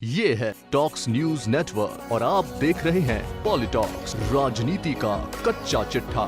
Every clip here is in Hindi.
ये है टॉक्स न्यूज नेटवर्क और आप देख रहे हैं पॉलिटॉक्स, राजनीति का कच्चा चिट्ठा।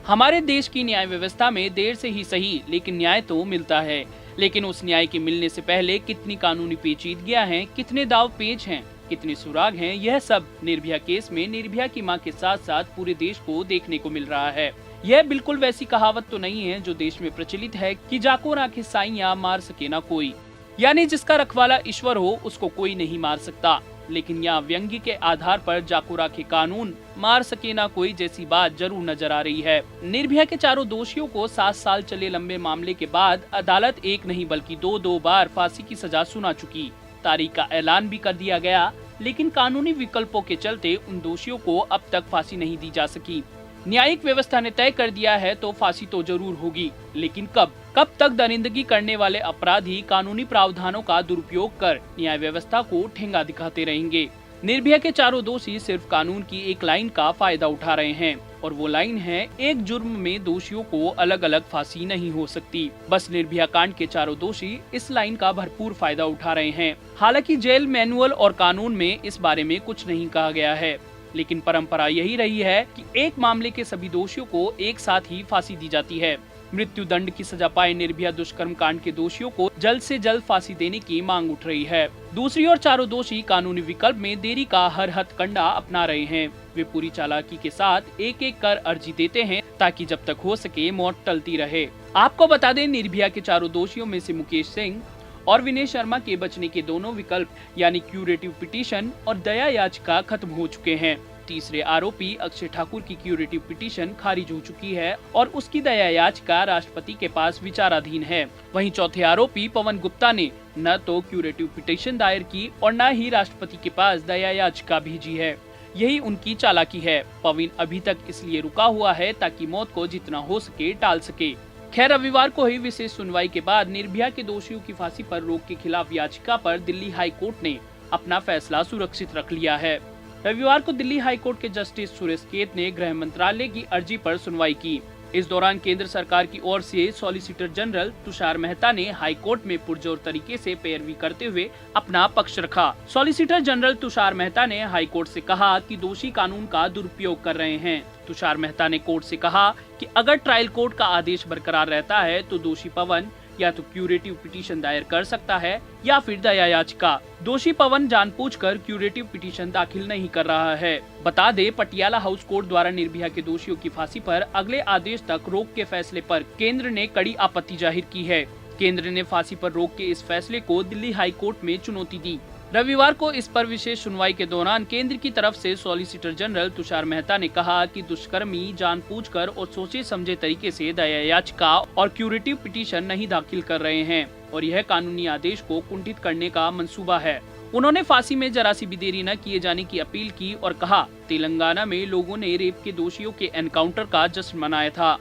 हमारे देश की न्याय व्यवस्था में देर से ही सही लेकिन न्याय तो मिलता है, लेकिन उस न्याय के मिलने से पहले कितनी कानूनी पेचीदगियां हैं, कितने दाव पेच हैं, कितने सुराग हैं, यह सब निर्भया केस में निर्भया की मां के साथ साथ पूरे देश को देखने को मिल रहा है। यह बिल्कुल वैसी कहावत तो नहीं है जो देश में प्रचलित है कि जाको राखे साइयां मार सके ना कोई, यानी जिसका रखवाला ईश्वर हो उसको कोई नहीं मार सकता। लेकिन यहाँ व्यंग्य के आधार पर जाको राखे कानून मार सके ना कोई जैसी बात जरूर नजर आ रही है। निर्भया के चारों दोषियों को 7 साल चले लंबे मामले के बाद अदालत एक नहीं बल्कि दो बार फांसी की सजा सुना चुकी। तारीख का ऐलान भी कर दिया गया, लेकिन कानूनी विकल्पों के चलते उन दोषियों को अब तक फांसी नहीं दी जा सकी। न्यायिक व्यवस्था ने तय कर दिया है तो फांसी तो जरूर होगी, लेकिन कब तक दरिंदगी करने वाले अपराधी कानूनी प्रावधानों का दुरुपयोग कर न्याय व्यवस्था को ठेंगा दिखाते रहेंगे। निर्भया के चारों दोषी सिर्फ कानून की एक लाइन का फायदा उठा रहे हैं, और वो लाइन है, एक जुर्म में दोषियों को अलग अलग फांसी नहीं हो सकती। बस निर्भया कांड के चारों दोषी इस लाइन का भरपूर फायदा उठा रहे हैं। हालांकि जेल मैनुअल और कानून में इस बारे में कुछ नहीं कहा गया है, लेकिन परंपरा यही रही है कि एक मामले के सभी दोषियों को एक साथ ही फांसी दी जाती है। मृत्यु दंड की सजा पाए निर्भया दुष्कर्म कांड के दोषियों को जल्द से जल्द फांसी देने की मांग उठ रही है। दूसरी ओर चारों दोषी कानूनी विकल्प में देरी का हर हथकंडा अपना रहे हैं। वे पूरी चालाकी के साथ एक एक कर अर्जी देते हैं ताकि जब तक हो सके मौत टलती रहे। आपको बता दें, निर्भया के चारों दोषियों में से मुकेश सिंह और विनय शर्मा के बचने के दोनों विकल्प यानी क्यूरेटिव पिटीशन और दया याचिका खत्म हो चुके हैं। तीसरे आरोपी अक्षय ठाकुर की क्यूरेटिव पिटीशन खारिज हो चुकी है और उसकी दया याचिका राष्ट्रपति के पास विचाराधीन है। वहीं चौथे आरोपी पवन गुप्ता ने न तो क्यूरेटिव पिटीशन दायर की और न ही राष्ट्रपति के पास दया याचिका भेजी है। यही उनकी चालाकी है। पवन अभी तक इसलिए रुका हुआ है ताकि मौत को जितना हो सके टाल सके। खैर, रविवार को हुई विशेष सुनवाई के बाद निर्भया के दोषियों की फांसी पर रोक के खिलाफ याचिका पर दिल्ली हाई कोर्ट ने अपना फैसला सुरक्षित रख लिया है। रविवार को दिल्ली हाई कोर्ट के जस्टिस सुरेश केत ने गृह मंत्रालय की अर्जी पर सुनवाई की। इस दौरान केंद्र सरकार की ओर से सॉलिसिटर जनरल तुषार मेहता ने हाई कोर्ट में पुरजोर तरीके से पैरवी करते हुए अपना पक्ष रखा। सॉलिसिटर जनरल तुषार मेहता ने हाई कोर्ट से कहा कि दोषी कानून का दुरुपयोग कर रहे हैं। तुषार मेहता ने कोर्ट से कहा कि अगर ट्रायल कोर्ट का आदेश बरकरार रहता है तो दोषी पवन या तो क्यूरेटिव पिटीशन दायर कर सकता है या फिर दया याचिका। दोषी पवन जानबूझकर क्यूरेटिव पिटीशन दाखिल नहीं कर रहा है। बता दे, पटियाला हाउस कोर्ट द्वारा निर्भया के दोषियों की फांसी पर अगले आदेश तक रोक के फैसले पर केंद्र ने कड़ी आपत्ति जाहिर की है। केंद्र ने फांसी पर रोक के इस फैसले को दिल्ली हाई कोर्ट में चुनौती दी। रविवार को इस पर विशेष सुनवाई के दौरान केंद्र की तरफ से सॉलिसिटर जनरल तुषार मेहता ने कहा कि दुष्कर्मी जानबूझकर और सोचे समझे तरीके से दया याचिका और क्यूरेटिव पिटीशन नहीं दाखिल कर रहे हैं और यह कानूनी आदेश को कुंठित करने का मंसूबा है। उन्होंने फांसी में जरा सी भी देरी न किए जाने की अपील की और कहा, तेलंगाना में लोगों ने रेप के दोषियों के एनकाउंटर का जश्न मनाया था।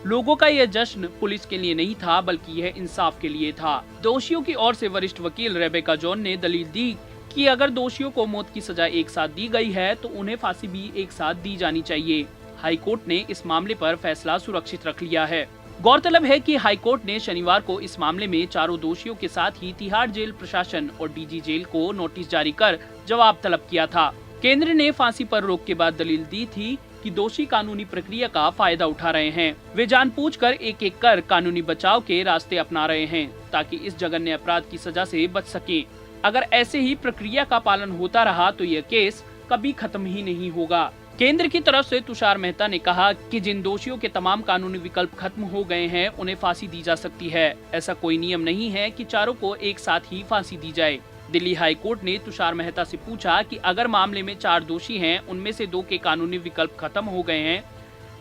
लोगों का यह जश्न पुलिस के लिए नहीं था बल्कि यह इंसाफ के लिए था। दोषियों की ओर से वरिष्ठ वकील रेबेका जॉन ने दलील दी कि अगर दोषियों को मौत की सजा एक साथ दी गई है तो उन्हें फांसी भी एक साथ दी जानी चाहिए। हाई कोर्ट ने इस मामले पर फैसला सुरक्षित रख लिया है। गौरतलब है कि हाई कोर्ट ने शनिवार को इस मामले में चारों दोषियों के साथ ही तिहाड़ जेल प्रशासन और डीजी जेल को नोटिस जारी कर जवाब तलब किया था। केंद्र ने फांसी पर रोक के बाद दलील दी थी कि दोषी कानूनी प्रक्रिया का फायदा उठा रहे हैं। वे जानबूझकर एक एक कर कानूनी बचाव के रास्ते अपना रहे हैं ताकि इस जघन्य अपराध की सजा से बच सके। अगर ऐसे ही प्रक्रिया का पालन होता रहा तो यह केस कभी खत्म ही नहीं होगा। केंद्र की तरफ से तुषार मेहता ने कहा कि जिन दोषियों के तमाम कानूनी विकल्प खत्म हो गए हैं उन्हें फांसी दी जा सकती है। ऐसा कोई नियम नहीं है कि चारों को एक साथ ही फांसी दी जाए। दिल्ली हाई कोर्ट ने तुषार मेहता से पूछा कि अगर मामले में 4 दोषी हैं, उनमें से 2 के कानूनी विकल्प खत्म हो गए हैं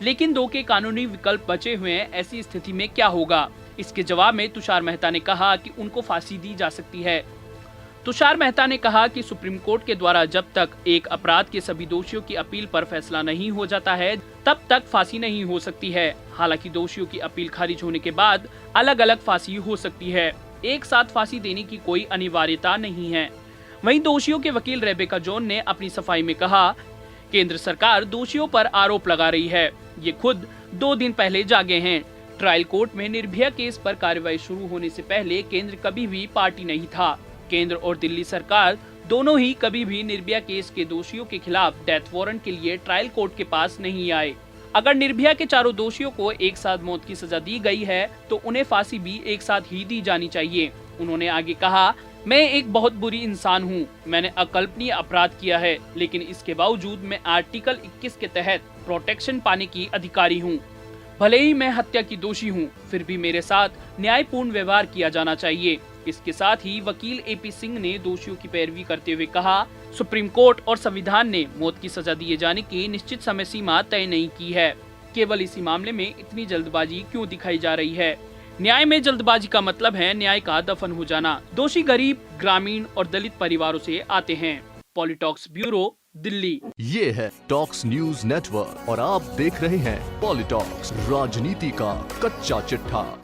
लेकिन 2 के कानूनी विकल्प बचे हुए हैं, ऐसी स्थिति में क्या होगा। इसके जवाब में तुषार मेहता ने कहा कि उनको फांसी दी जा सकती है। तुषार मेहता ने कहा कि सुप्रीम कोर्ट के द्वारा जब तक एक अपराध के सभी दोषियों की अपील पर फैसला नहीं हो जाता है तब तक फांसी नहीं हो सकती है। हालांकि दोषियों की अपील खारिज होने के बाद अलग अलग फांसी हो सकती है। एक साथ फांसी देने की कोई अनिवार्यता नहीं है। वहीं दोषियों के वकील रेबेका जॉन ने अपनी सफाई में कहा, केंद्र सरकार दोषियों पर आरोप लगा रही है। ये खुद 2 दिन पहले जागे हैं। ट्रायल कोर्ट में निर्भया केस पर कार्रवाई शुरू होने से पहले केंद्र कभी भी पार्टी नहीं था। केंद्र और दिल्ली सरकार दोनों ही कभी भी निर्भया केस के दोषियों के खिलाफ डेथ वारंट के लिए ट्रायल कोर्ट के पास नहीं आए। अगर निर्भया के चारों दोषियों को एक साथ मौत की सजा दी गई है तो उन्हें फांसी भी एक साथ ही दी जानी चाहिए। उन्होंने आगे कहा, मैं एक बहुत बुरी इंसान हूँ, मैंने अकल्पनीय अपराध किया है, लेकिन इसके बावजूद मैं आर्टिकल 21 के तहत प्रोटेक्शन पाने की अधिकारी हूँ। भले ही मैं हत्या की दोषी हूँ, फिर भी मेरे साथ न्यायपूर्ण व्यवहार किया जाना चाहिए। इसके साथ ही वकील AP सिंह ने दोषियों की पैरवी करते हुए कहा, सुप्रीम कोर्ट और संविधान ने मौत की सजा दिए जाने की निश्चित समय सीमा तय नहीं की है। केवल इसी मामले में इतनी जल्दबाजी क्यों दिखाई जा रही है? न्याय में जल्दबाजी का मतलब है न्याय का दफन हो जाना। दोषी गरीब, ग्रामीण और दलित परिवारों से आते हैं। पॉलिटॉक्स ब्यूरो, दिल्ली। ये है टॉक्स न्यूज नेटवर्क और आप देख रहे हैं पॉलिटॉक्स, राजनीति का कच्चा चिट्ठा।